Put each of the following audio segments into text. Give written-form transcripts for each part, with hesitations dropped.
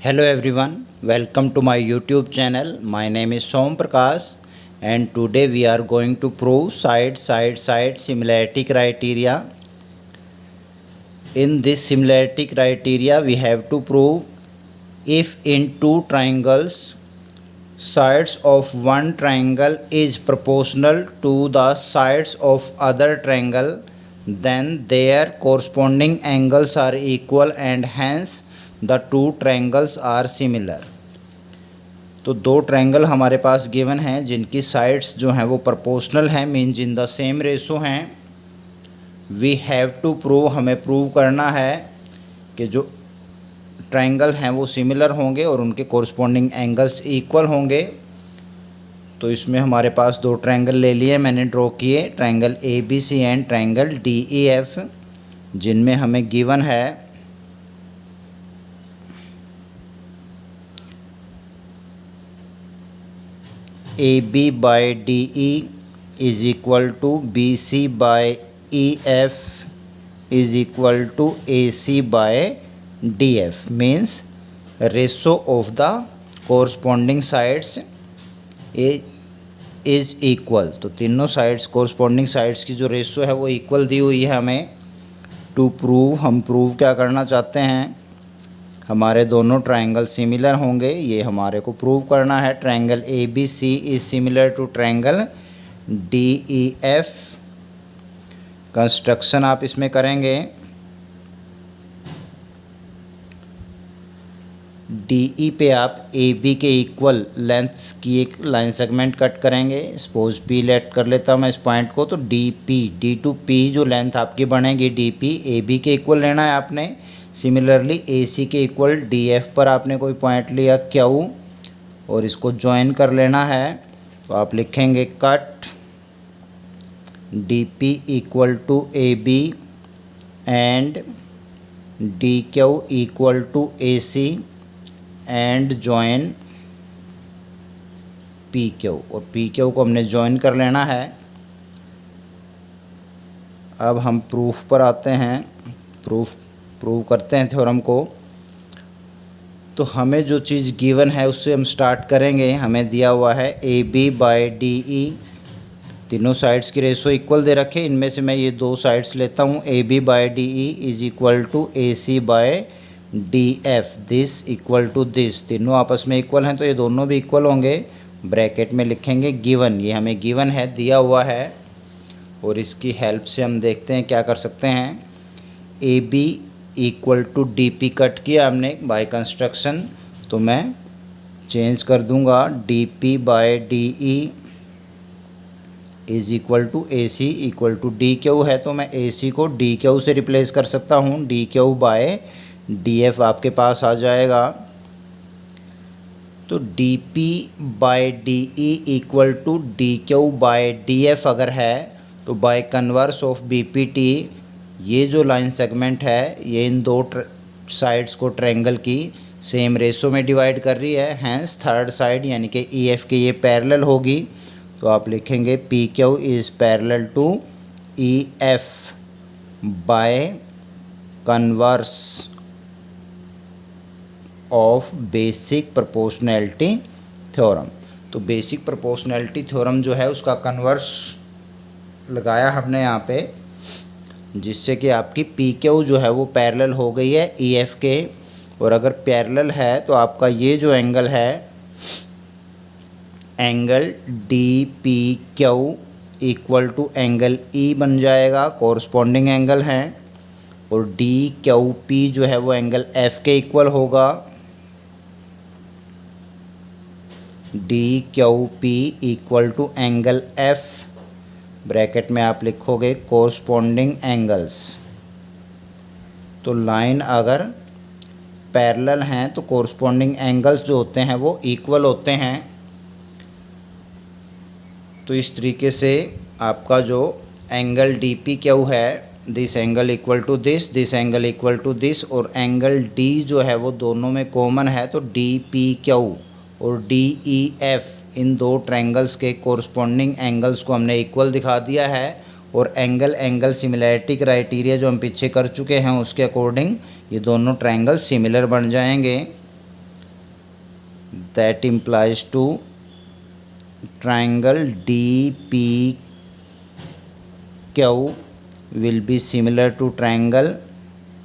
Hello everyone, welcome to my YouTube channel. My name is Som Prakash and today we are going to prove side similarity criteria. In this similarity criteria we have to prove if in two triangles sides of one triangle is proportional to the sides of other triangle, then their corresponding angles are equal and hence the two triangles are similar. तो दो triangle हमारे पास given हैं जिनकी sides जो हैं वो proportional हैं, means in the same ratio हैं। वी हैव टू प्रूव, हमें प्रूव करना है कि जो ट्रायंगल हैं वो सिमिलर होंगे और उनके कोरस्पॉन्डिंग एंगल्स इक्वल होंगे। तो इसमें हमारे पास दो ट्रायंगल ले लिए मैंने ड्रॉ किए, triangle ABC and triangle DEF, जिनमें हमें गिवन है AB by DE is equal to BC by EF is equal to AC by DF, means ratio of the corresponding sides is equal। तो तीनों sides corresponding sides की जो ratio है वो equal दी हुई है हमें। टू प्रूव, हम प्रूव क्या करना चाहते हैं, हमारे दोनों ट्रायंगल सिमिलर होंगे, ये हमारे को प्रूव करना है। Triangle ABC is similar to triangle DEF। Construction आप इसमें करेंगे, DE पे आप AB के इक्वल लेंथ्स की एक लाइन सेगमेंट कट करेंगे। सपोज P लेट कर लेता हूँ मैं इस पॉइंट को, तो D टू P जो लेंथ आपकी बनेगी DP, AB के इक्वल लेना है आपने। सिमिलरली AC के इक्वल DF पर आपने कोई पॉइंट लिया Q और इसको ज्वाइन कर लेना है। तो आप लिखेंगे cut DP equal to AB and DQ equal to AC and join PQ, और PQ को हमने ज्वाइन कर लेना है। अब हम प्रूफ पर आते हैं, प्रूव करते हैं थ्योरम को। तो हमें जो चीज़ गिवन है उससे हम स्टार्ट करेंगे। हमें दिया हुआ है AB बाय DE, तीनों साइड्स की रेशो इक्वल दे रखे। इनमें से मैं ये दो साइड्स लेता हूँ, AB by DE is equal to AC by DF, this equal to this. तीनों आपस में इक्वल हैं तो ये दोनों भी इक्वल होंगे। ब्रैकेट में लिखेंगे गिवन, ये हमें गिवन है, दिया हुआ है, और इसकी हेल्प से हम देखते हैं क्या कर सकते हैं। AB equal to DP cut किया हमने बाय कंस्ट्रक्शन, तो मैं चेंज कर दूंगा DP by DE is equal to AC equal to DQ है, तो मैं AC को DQ से रिप्लेस कर सकता हूँ। DQ बाय DF आपके पास आ जाएगा। तो DP by DE equal to DQ by DF अगर है तो बाय कन्वर्स ऑफ BPT, ये जो लाइन सेगमेंट है ये इन दो साइड्स को ट्रायंगल की सेम रेशो में डिवाइड कर रही है, हैंस थर्ड साइड यानी कि EF के ये पैरेलल होगी। तो आप लिखेंगे PQ is parallel to EF by converse of basic proportionality theorem. तो बेसिक प्रोपोर्शनैलिटी थ्योरम जो है उसका कन्वर्स लगाया हमने यहाँ पे, जिससे कि आपकी PQ जो है वो पैरेलल हो गई है EF के। और अगर पैरेलल है तो आपका ये जो एंगल है, angle DPQ equal to angle E बन जाएगा, कोरस्पॉन्डिंग एंगल है। और DQP जो है वो एंगल F के इक्वल होगा। DQP equal to angle F, bracket में आप लिखोगे कोरस्पॉन्डिंग एंगल्स। तो लाइन अगर पैरेलल हैं तो कोरस्पॉन्डिंग एंगल्स जो होते हैं वो इक्वल होते हैं। तो इस तरीके से आपका जो एंगल DPQ है, this angle equal to this angle equal to this, और एंगल D जो है वो दोनों में कॉमन है, तो DPQ और DEF इन दो ट्रायंगल्स के कोरस्पॉन्डिंग एंगल्स को हमने इक्वल दिखा दिया है। और एंगल सिमिलैरिटी क्राइटेरिया जो हम पीछे कर चुके हैं उसके अकॉर्डिंग ये दोनों ट्रायंगल सिमिलर बन जाएंगे। That implies to triangle D P Q will be similar to triangle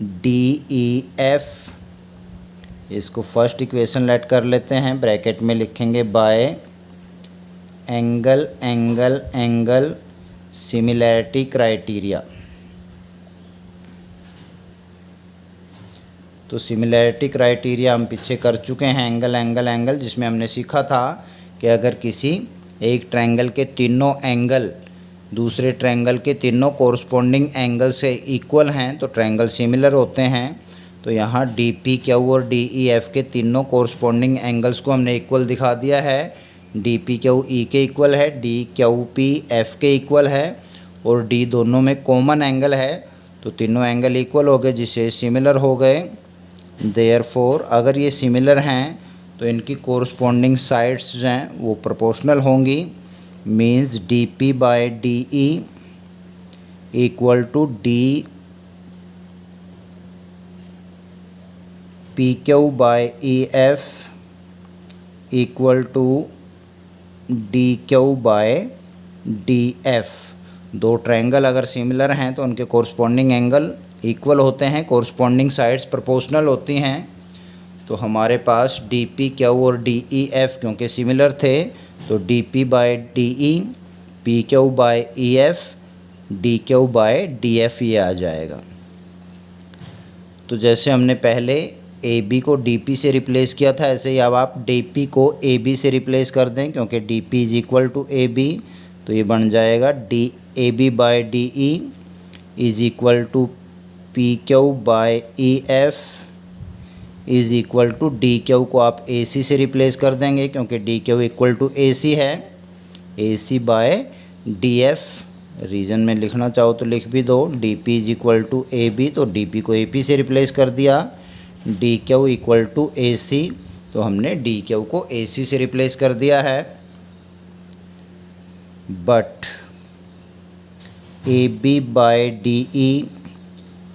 D E F. इसको फर्स्ट इक्वेशन लेट कर लेते हैं, ब्रैकेट में लिखेंगे by angle angle angle similarity criteria. तो सिमिलैरिटी क्राइटेरिया हम पीछे कर चुके हैं, एंगल एंगल एंगल, जिसमें हमने सीखा था कि अगर किसी एक ट्रायंगल के तीनों एंगल दूसरे ट्रायंगल के तीनों कोरस्पॉन्डिंग एंगल से इक्वल हैं तो ट्रायंगल सिमिलर होते हैं। तो यहाँ डी पी क्यू और डी ई एफ के तीनों कोरस्पॉन्डिंग एंगल्स को हमने इक्वल दिखा दिया है। डी पी क्यू ई के इक्वल है, डी क्यू पी एफ के इक्वल है और डी दोनों में कॉमन एंगल है, तो तीनों एंगल इक्वल हो गए जिससे सिमिलर हो गए। देयरफॉर अगर ये सिमिलर हैं तो इनकी कोरस्पॉन्डिंग साइड्स जो हैं वो प्रोपोर्शनल होंगी। Means D P by D E equal to D P Q by E F equal to D Q by D F. दो ट्रायंगल अगर सिमिलर हैं तो उनके कोरस्पॉन्डिंग एंगल इक्वल होते हैं, कोरस्पॉन्डिंग साइड्स प्रोपोर्शनल होती हैं। तो हमारे पास डी पी क्यू और डी ई एफ क्योंकि सिमिलर थे तो D P by D E, P Q by E F, D Q by D F ये आ जाएगा। तो जैसे हमने पहले ए बी को डी पी से रिप्लेस किया था, ऐसे ही अब आप डी पी को ए बी से रिप्लेस कर दें क्योंकि D P is equal to A B. तो ये बन जाएगा D A B by D E is equal to P Q by E F is equal to D Q को आप ए सी से रिप्लेस कर देंगे क्योंकि D Q equal to A C है, A C by D F. Reason में लिखना चाहो तो लिख भी दो, D P is equal to A B तो डी पी को ए पी से रिप्लेस कर दिया, D Q equal to A सी तो हमने डी क्यू को ए सी से रिप्लेस कर दिया है। But A B by D E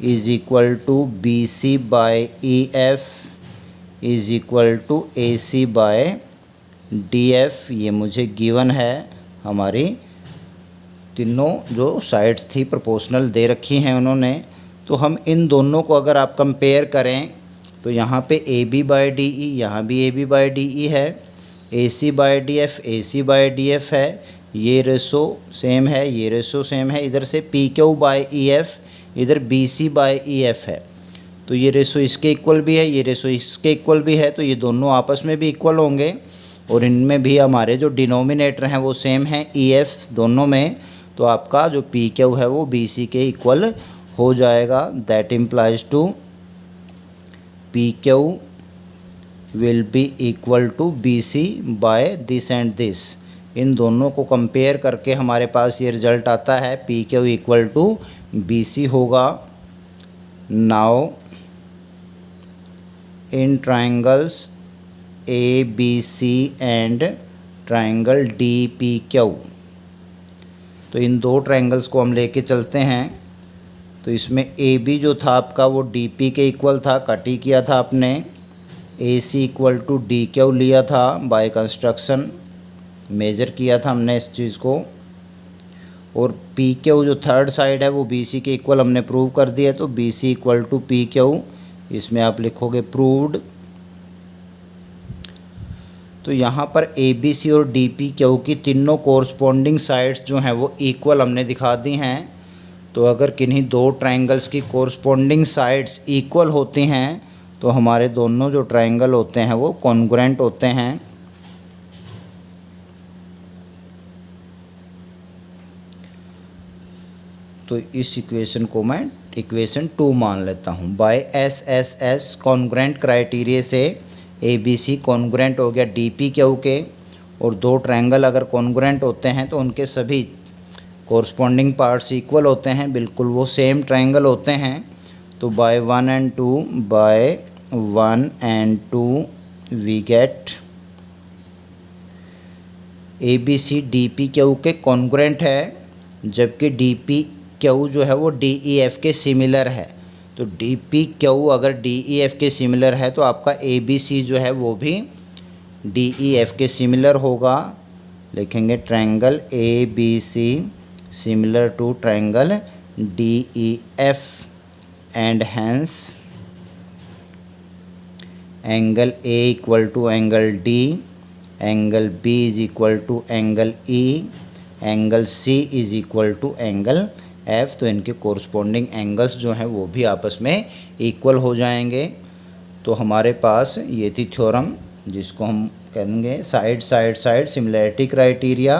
is equal to B C by E F is equal to A C by D F. ये मुझे given है, हमारी तीनों जो साइड्स थी प्रोपोर्शनल दे रखी हैं उन्होंने। तो हम इन दोनों को अगर आप कंपेयर करें तो यहाँ पे A B by D E, यहाँ भी A B by D E है, A C by D F, A C by D F है, ये रेशो सेम है, ये रेशो सेम है। इधर से P Q by E F, इधर B C by E F है, तो ये रेशो इसके इक्वल भी है, ये रेशो इसके इक्वल भी है, तो ये दोनों आपस में भी इक्वल होंगे। और इनमें भी हमारे जो डिनोमिनेटर हैं वो सेम हैं ई एफ दोनों में, तो आपका जो पी क्यू है वो बी सी के इक्वल हो जाएगा। That implies to P Q will be equal to B C by this and this. इन दोनों को कंपेयर करके हमारे पास ये रिजल्ट आता है, P Q equal to B C होगा। Now in triangles A B C and triangle D P Q, तो इन दो ट्राइंगल्स को हम लेके चलते हैं। तो इसमें ए बी जो था आपका वो डी पी के इक्वल था, कट ही किया था आपने, ए सी इक्वल टू डी क्यू लिया था, बाय कंस्ट्रक्शन मेजर किया था हमने इस चीज़ को। और पी क्यू जो थर्ड साइड है वो बी सी के इक्वल हमने प्रूव कर दिया, तो B C equal to P Q, इसमें आप लिखोगे प्रूव्ड। तो यहाँ पर ए बी सी और डी पी क्यू की तीनों कोरस्पॉन्डिंग साइड्स जो हैं वो इक्वल हमने दिखा दी हैं। तो अगर किन्हीं दो ट्राइंगल्स की कोरस्पॉन्डिंग साइड्स इक्वल होती हैं तो हमारे दोनों जो ट्राइंगल होते हैं वो कॉन्ग्रुएंट होते हैं। तो इस इक्वेशन को मैं इक्वेशन 2 मान लेता हूँ। By S S S congruent criteria से ए बी सी कॉन्ग्रुएंट हो गया डी पी क्यू के, और दो ट्रायंगल अगर कॉन्ग्रुएंट होते हैं तो उनके सभी कोरस्पॉन्डिंग पार्ट्स इक्वल होते हैं, बिल्कुल वो सेम ट्रायंगल होते हैं। तो by 1 and 2 by 1 and 2 we get A B C D P Q के कॉन्ग्रुएंट है, जबकि डी पी क्यू जो है वो डी ई एफ के सिमिलर है। तो डी पी क्यू अगर डी ई एफ के सिमिलर है तो आपका ए बी सी जो है वो भी DEF के सिमिलर होगा, लिखेंगे triangle ABC similar to triangle DEF and hence angle A equal to angle D, angle B is equal to angle E, angle C is equal to angle F। तो इनके corresponding angles जो हैं वो भी आपस में इक्वल हो जाएंगे। तो हमारे पास ये थी थ्योरम जिसको हम कहेंगे side side side similarity criteria.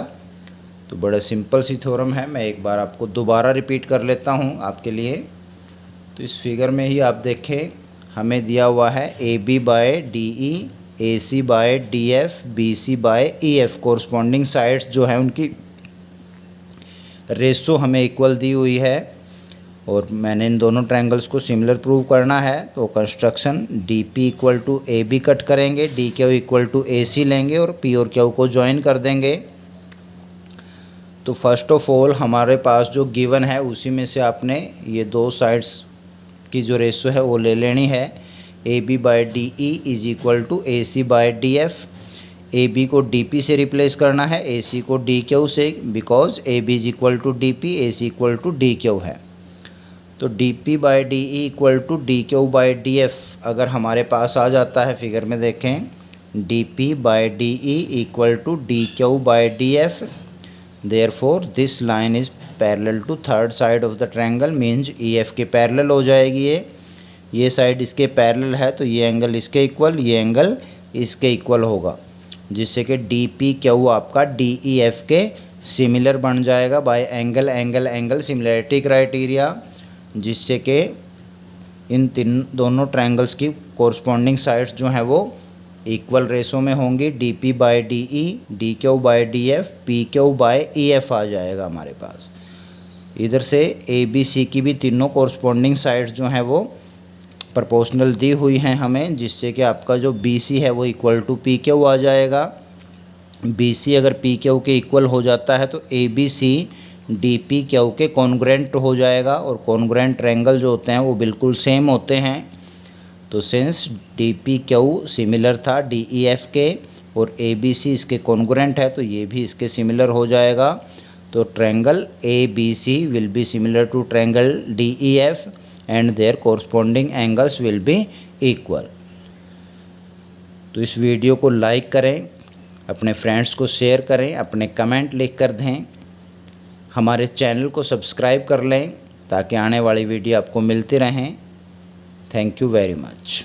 तो बड़ा सिंपल सी थ्योरम है, मैं एक बार आपको दोबारा रिपीट कर लेता हूँ आपके लिए। तो इस फिगर में ही आप देखें, हमें दिया हुआ है AB by DE, AC by DF, BC by EF। Corresponding sides जो है उनकी रेशो हमें इक्वल दी हुई है और मैंने इन दोनों ट्रायंगल्स को सिमिलर प्रूव करना है। तो construction DP equal to AB cut करेंगे, DQ इक्वल टू AC लेंगे और P और Q को ज्वाइन कर देंगे। तो फर्स्ट ऑफ ऑल हमारे पास जो गिवन है उसी में से आपने ये दो साइड्स की जो रेशो है वो ले लेनी है। AB by DE is equal to AC by DF। AB को DP से रिप्लेस करना है, AC को DQ से, because AB is equal to DP, AC equal to DQ है। तो DP by DE equal to DQ by DF अगर हमारे पास आ जाता है, फिगर में देखें, DP by DE equal to DQ by DF, therefore this line is parallel to third side of the triangle, means EF के parallel हो जाएगी। ये साइड इसके पैरेलल है तो ये एंगल इसके इक्वल, ये एंगल इसके इक्वल होगा, जिससे कि DPQ आपका DEF के सिमिलर बन जाएगा bye angle angle angle similarity criteria, जिससे कि इन दोनों ट्रायंगल्स की कोरस्पॉन्डिंग साइड्स जो हैं वो इक्वल रेशो में होंगी। DP by DE, DQ by DF, PQ by EF आ जाएगा हमारे पास। इधर से ABC की भी तीनों कोरस्पॉन्डिंग साइड्स जो हैं वो प्रोपोर्शनल दी हुई हैं हमें, जिससे कि आपका जो BC है वो इक्वल टू PQ आ जाएगा। BC अगर PQ के इक्वल हो जाता है तो ABC DPQ के कॉन्ग्रुएंट हो जाएगा और कॉन्ग्रुएंट ट्रायंगल जो होते हैं वो बिल्कुल सेम होते हैं। तो सिंस DPQ सिमिलर था DEF के और ABC इसके कॉन्ग्रुएंट है तो ये भी इसके सिमिलर हो जाएगा। तो triangle ABC will be similar to triangle DEF and their corresponding angles will be equal. तो इस वीडियो को लाइक करें, अपने फ्रेंड्स को शेयर करें, अपने कमेंट लिख कर दें, हमारे चैनल को सब्सक्राइब कर लें ताकि आने वाली वीडियो आपको मिलती रहें। Thank you very much.